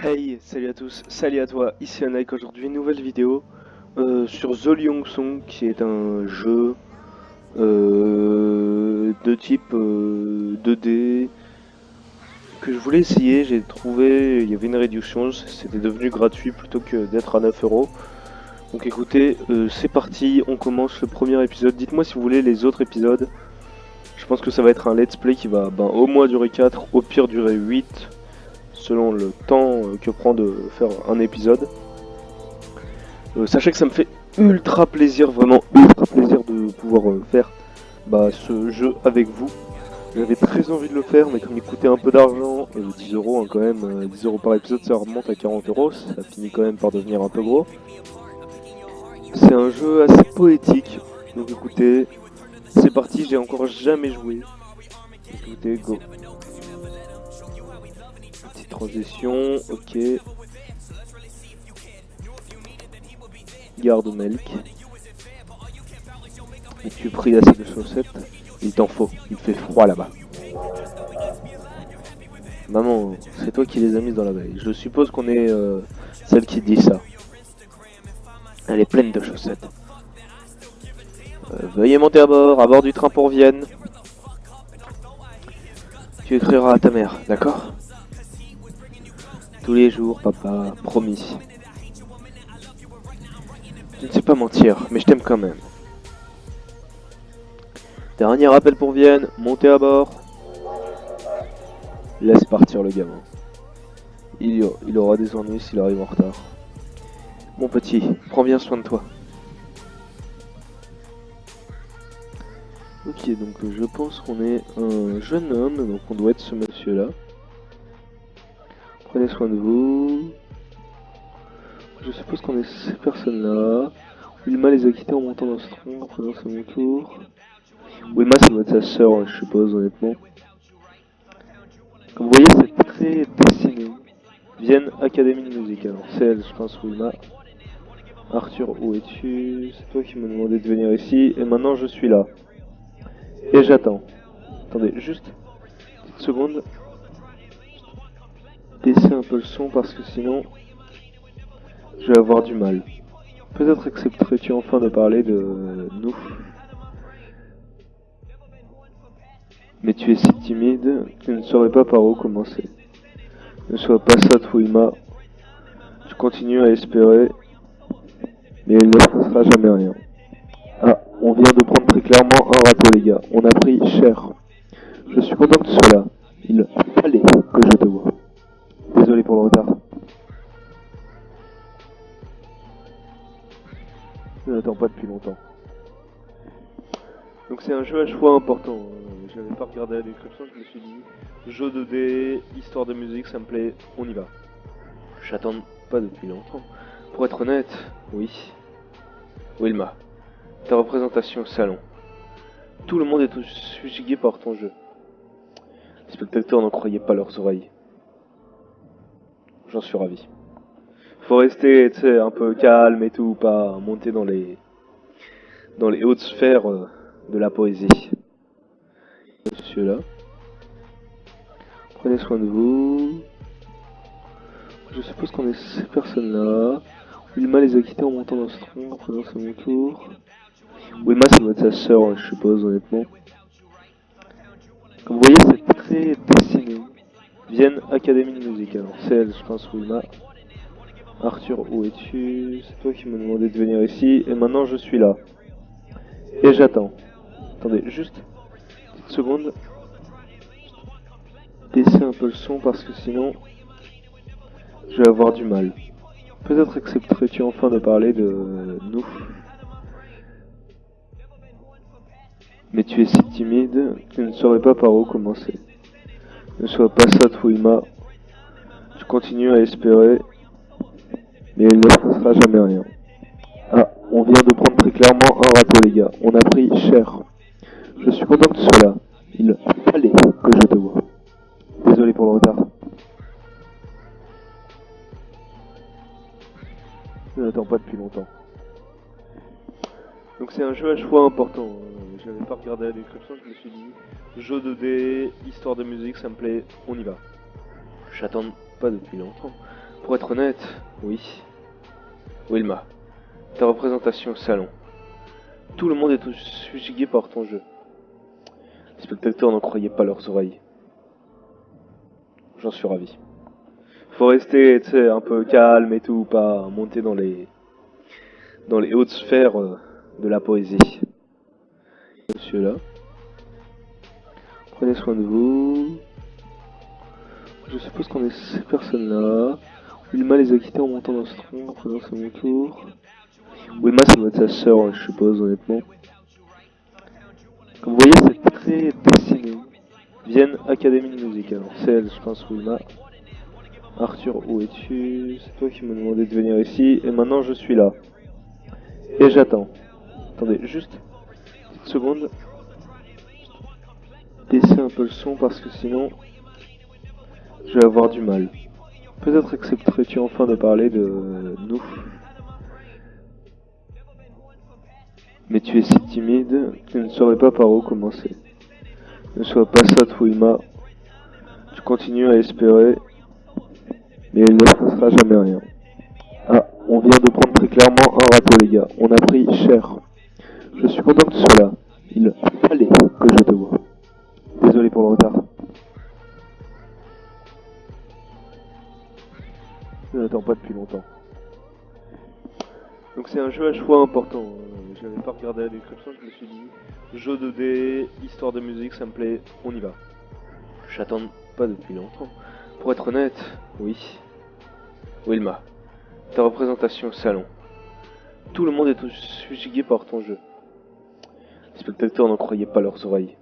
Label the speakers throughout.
Speaker 1: Hey, salut à tous, salut à toi, ici Anaïk. Aujourd'hui nouvelle vidéo sur The Lion Song, qui est un jeu de type 2D que je voulais essayer. J'ai trouvé, il y avait une réduction, c'était devenu gratuit plutôt que d'être à 9 €. Donc écoutez, c'est parti, on commence le premier épisode. Dites-moi si vous voulez les autres épisodes. Je pense que ça va être un let's play qui va au moins durer 4, au pire durer 8, selon le temps que prend de faire un épisode. Sachez que ça me fait ultra plaisir, vraiment ultra plaisir de pouvoir faire ce jeu avec vous. J'avais très envie de le faire, mais comme il coûtait un peu d'argent, 10 € quand même, 10 € par épisode, ça remonte à 40 €, ça finit quand même par devenir un peu gros. C'est un jeu assez poétique, donc écoutez, c'est parti, j'ai encore jamais joué. Écoutez, go. Petite transition, ok. Garde Melk. As-tu pris assez de chaussettes? Il t'en faut, il fait froid là-bas. Maman, c'est toi qui les as mises dans la veille. Je suppose qu'on est celle qui dit ça. Elle est pleine de chaussettes. Veuillez monter à bord du train pour Vienne. Tu écriras à ta mère, d'accord? Tous les jours, papa, promis. Je ne sais pas mentir, mais je t'aime quand même. Dernier appel pour Vienne, montez à bord. Laisse partir le gamin. Il aura des ennuis s'il arrive en retard. Mon petit, prends bien soin de toi. Ok, donc je pense qu'on est un jeune homme, donc on doit être ce monsieur-là. Prenez soin de vous. Je suppose qu'on est ces personnes-là. Wilma les a quittés en montant dans ce train, en prenant son tour. Wilma, ça doit être sa sœur, je suppose, honnêtement. Comme vous voyez, c'est très dessiné. Vienne Académie de musique, alors c'est elle, je pense, Wilma. Arthur, où es-tu? C'est toi qui me demandais de venir ici, et maintenant je suis là. Et j'attends. Attendez, juste une petite seconde. Baissez un peu le son parce que sinon, je vais avoir du mal. Peut-être accepterais-tu enfin de parler de nous. Mais tu es si timide, tu ne saurais pas par où commencer. Ne sois pas sotte, Wilma. Tu continues à espérer, mais il ne se passera jamais rien. Ah, on vient de prendre très clairement un râteau, les gars. On a pris cher. Je suis content que tu sois là. Il fallait que je te voie. Désolé pour le retard. Je n'attends pas depuis longtemps. Donc c'est un jeu à choix important. J'avais pas regardé la description, je me suis dit jeu 2D, histoire de musique, ça me plaît, on y va. J'attends pas depuis longtemps. Pour être honnête, oui. Wilma, ta représentation au salon. Tout le monde est subjugué par ton jeu. Les spectateurs n'en croyaient pas leurs oreilles. J'en suis ravi. Faut rester, tu sais, un peu calme et tout, pas monter dans les hautes sphères de la poésie. Monsieur là. Prenez soin de vous. Je suppose qu'on est ces personnes-là. Wilma les a quittés en montant dans ce train, en prenant son tour. Wilma, ça doit être sa sœur, je suppose, honnêtement. Comme vous voyez, c'est très dessiné. Vienne Académie de musique, alors c'est elle, je pense, Wilma. Arthur, où es-tu? C'est toi qui me demandais de venir ici, et maintenant je suis là. Et j'attends. Attendez, juste une petite seconde. Baissez un peu le son parce que sinon, je vais avoir du mal. Peut-être accepterais-tu enfin de parler de nous. Mais tu es si timide, tu ne saurais pas par où commencer. Ne sois pas sotte, Wilma. Tu continues à espérer, mais il ne se passera jamais rien. Ah, on vient de prendre très clairement un râteau, les gars. On a pris cher. Je suis content que tu sois là. Il fallait que je te voie. Désolé pour le retard. Je n'attends pas depuis longtemps. Donc c'est un jeu à choix important. J'avais pas regardé la description, je me suis dit jeu 2D, histoire de musique, ça me plaît, on y va. J'attends pas depuis longtemps. Pour être honnête, oui. Wilma, ta représentation au salon. Tout le monde est subjugué par ton jeu. Les spectateurs n'en croyaient pas leurs oreilles. J'en suis ravi. Faut rester, tu sais, un peu calme et tout, pas monter dans les hautes sphères de la poésie. Monsieur là. Prenez soin de vous. Je suppose qu'on est ces personnes-là. Wilma les a quittés en montant dans ce tronc. À présent, c'est mon tour. Wilma, ça doit être sa sœur, je suppose, honnêtement. Comme vous voyez, c'est très dessiné. Vienne Académie de musique. Alors, c'est elle, je pense, Wilma. Arthur, où es-tu? C'est toi qui me demandais de venir ici. Et maintenant, je suis là. Et j'attends. Attendez, juste une petite seconde. Baisser un peu le son parce que sinon, je vais avoir du mal. Peut-être accepterais-tu enfin de parler de nous. Mais tu es si timide que tu ne saurais pas par où commencer. Ne sois pas sotte, Wilma. Tu continues à espérer, mais il ne se passera jamais rien. Ah, on vient de prendre très clairement un râteau, les gars. On a pris cher. Je suis content que tu sois là. Il fallait que je te voie. Désolé pour le retard. Je n'attends pas depuis longtemps. Donc c'est un jeu à choix important. J'avais pas regardé la description, je me suis dit jeu 2D, histoire de musique, ça me plaît, on y va. J'attends pas depuis longtemps. Pour être honnête, oui. Wilma, ta représentation au salon. Tout le monde est subjugué par ton jeu. Les spectateurs n'en croyaient pas leurs oreilles.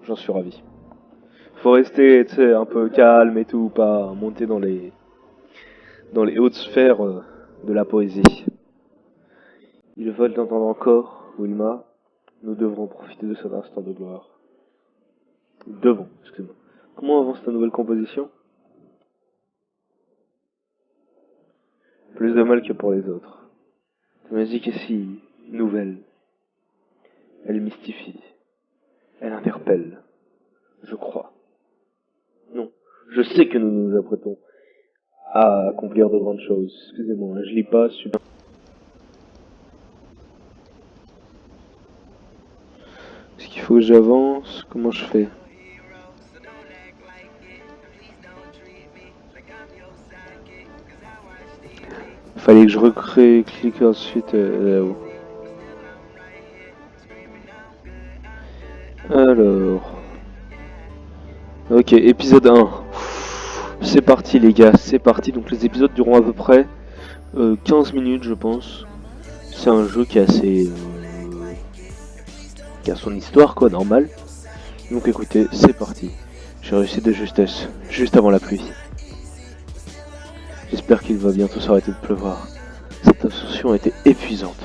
Speaker 1: J'en suis ravi. Faut rester, tu sais, un peu calme et tout, pas monter dans les hautes sphères de la poésie. Ils veulent t'entendre encore, Wilma. Nous devrons profiter de cet instant de gloire. Devons, excuse-moi. Comment avance ta nouvelle composition? Plus de mal que pour les autres. Ta musique est si nouvelle. Elle mystifie. Elle interpelle. Je crois. Non, je sais que nous nous apprêtons à accomplir de grandes choses. Excusez-moi, je lis pas super. Est-ce qu'il faut que j'avance? Comment je fais? Fallait que je recrée, clique ensuite là-haut. Alors... Ok, épisode 1. C'est parti les gars, c'est parti. Donc les épisodes dureront à peu près 15 minutes je pense. C'est un jeu qui est assez... qui a son histoire quoi, normal. Donc écoutez, c'est parti. J'ai réussi de justesse, juste avant la pluie. J'espère qu'il va bientôt s'arrêter de pleuvoir. Cette ascension a été épuisante.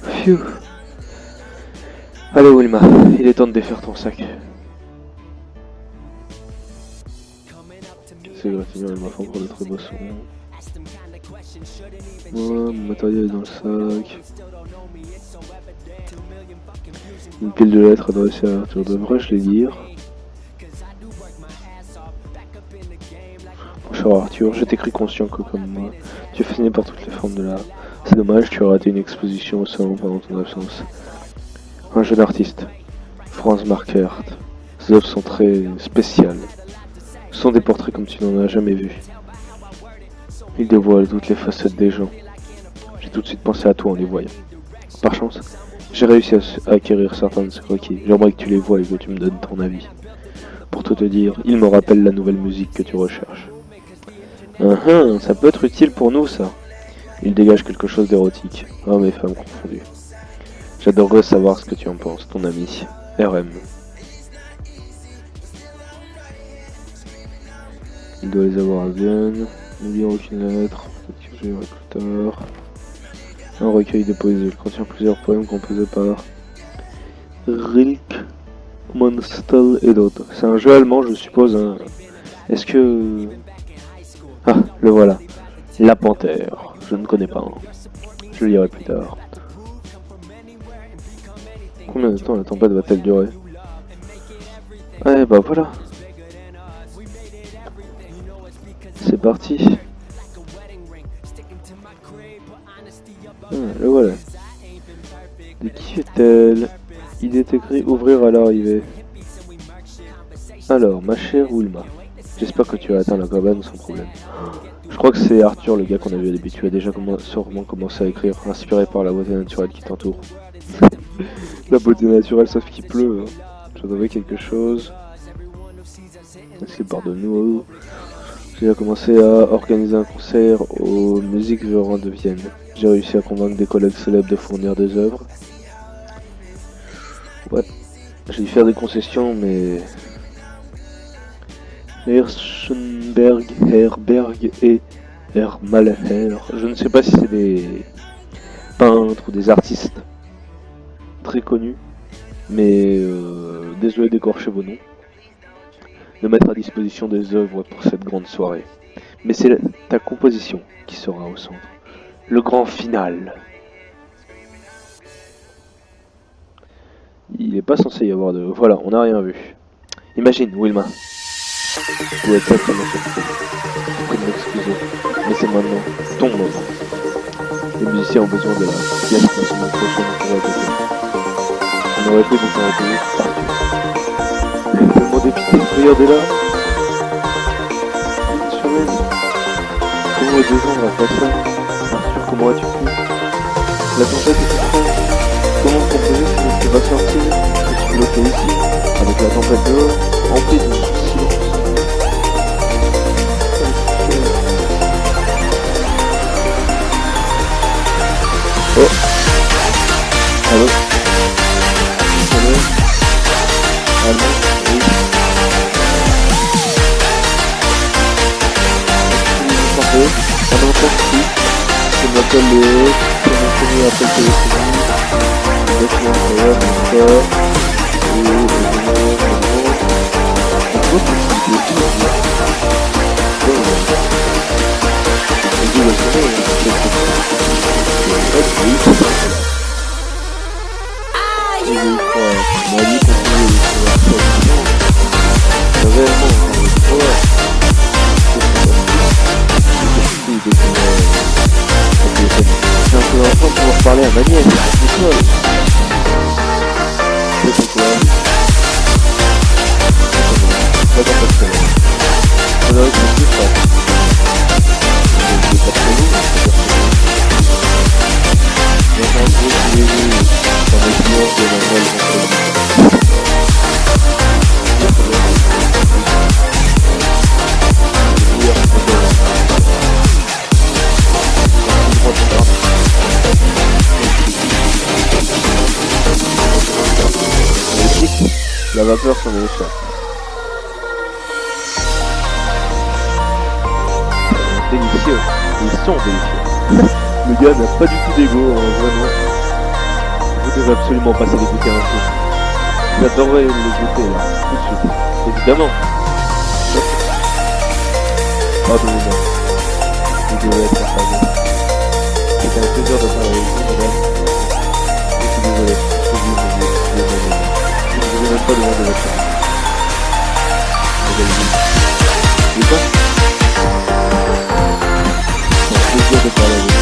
Speaker 1: Phew. Allez Wilma, il est temps de défaire ton sac. C'est gratifiant, il m'a fait encore de très beaux sons. Moi, mon matériel est dans le sac. Une pile de lettres adressées à Arthur. Devrais-je les lire? Mon cher Arthur, je t'écris conscient que comme moi, tu es fasciné par toutes les formes de l'art. C'est dommage, tu as raté une exposition au salon pendant ton absence. Un jeune artiste, Franz Markert. Ses œuvres sont très spéciales. Ce sont des portraits comme tu n'en as jamais vu. Ils dévoilent toutes les facettes des gens. J'ai tout de suite pensé à toi en les voyant. Par chance, j'ai réussi à acquérir certains de ces croquis. J'aimerais que tu les vois et que tu me donnes ton avis. Pour tout te dire, ils me rappellent la nouvelle musique que tu recherches. Ça peut être utile pour nous ça. Il dégage quelque chose d'érotique, hommes et femmes confondus. J'adorerais savoir ce que tu en penses, ton ami, RM. Il doit les avoir à Vienne. N'oubliez aucune lettre, peut-être que je verrai plus tard. Un recueil de poésie, il contient plusieurs poèmes composés par Rilke, Monstel et d'autres. C'est un jeu allemand, je suppose. Hein. Est-ce que... Ah, le voilà. La Panthère. Je ne connais pas. Hein. Je lirai plus tard. Combien de temps la tempête va-t-elle durer? Ouais, bah voilà. C'est parti. Le voilà. De qui est-elle? Il est écrit ouvrir à l'arrivée. Alors, ma chère Wilma, j'espère que tu as atteint la cabane sans problème. Je crois que c'est Arthur, le gars qu'on a vu au début. Tu as déjà sûrement commencé à écrire, inspiré par la beauté naturelle qui t'entoure. La beauté naturelle, sauf qu'il pleut. Je trouvé quelque chose. Est-ce qu'il part de nous? J'ai commencé à organiser un concert au Musikverein de Vienne. J'ai réussi à convaincre des collègues célèbres de fournir des œuvres. Ouais, j'ai dû faire des concessions, mais Herschenberg, Herberg et Hermalher, je ne sais pas si c'est des peintres ou des artistes très connus, mais désolé d'écorcher vos noms, de mettre à disposition des œuvres pour cette grande soirée. Mais c'est ta composition qui sera au centre. Le grand final. Il n'est pas censé y avoir de... Voilà, on n'a rien vu. Imagine, Wilma. Je dois être sacrément surpris. Je prie de m'excuser, mais c'est maintenant ton moment. Les musiciens ont besoin de la pièce pour la semaine prochaine pour répéter. On aurait pu nous faire répéter partout. Elle est tellement dépitée, regardez-là. Sur elle. Comment descendre après ça? Arthur, comment as-tu pu? La tempête est toute fraîche. Comment composer si tu vas sortir? Tu bloqué ici, avec la tempête dehors, remplie de silence. Oh. Allô? Allô? Allô? Oui. Vous m'entendez? On entend qui? Je m'appelle Léo, c'est mon premier appel téléphonique. Je suis incroyable, encore. Et je j'ai un peu d'enfant pour pouvoir parler à ma nièce. C'est quoi? C'est quoi? Pas dans cette semaine. On aurait pu plus ça. C'est pas très long, mais en gros, tous les jours, dans les clients de la nouvelle compagnie. La vapeur s'en échappe. Délicieux. Ils sont délicieux. Le gars n'a pas du tout d'ego, vraiment. Vous devez absolument passer les goûter un jour. J'adorerais les goûter là, tout de suite. Évidemment. Pardonnez-moi. Vous devez être affamé. C'est un plaisir de parler avec vous, madame. Je suis désolé. Je ne vais même pas demander votre avis. C'est quoi? C'est un plaisir de parler avec vous.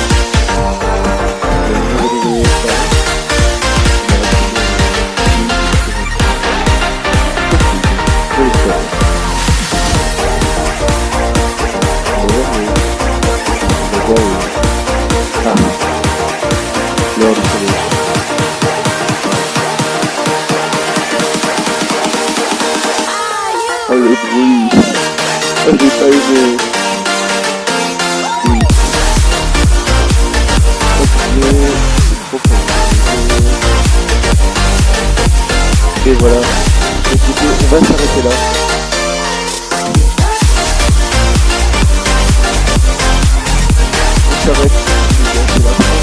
Speaker 1: L'heure du soleil. Oh le bruit. Oh, j'ai pas aimé. Oui. Ok, et voilà. Écoutez, on va s'arrêter là. On s'arrête. C'est la fin de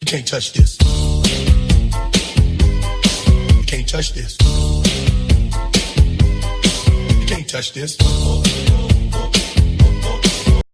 Speaker 2: You can't touch this. You can't touch this. touch this.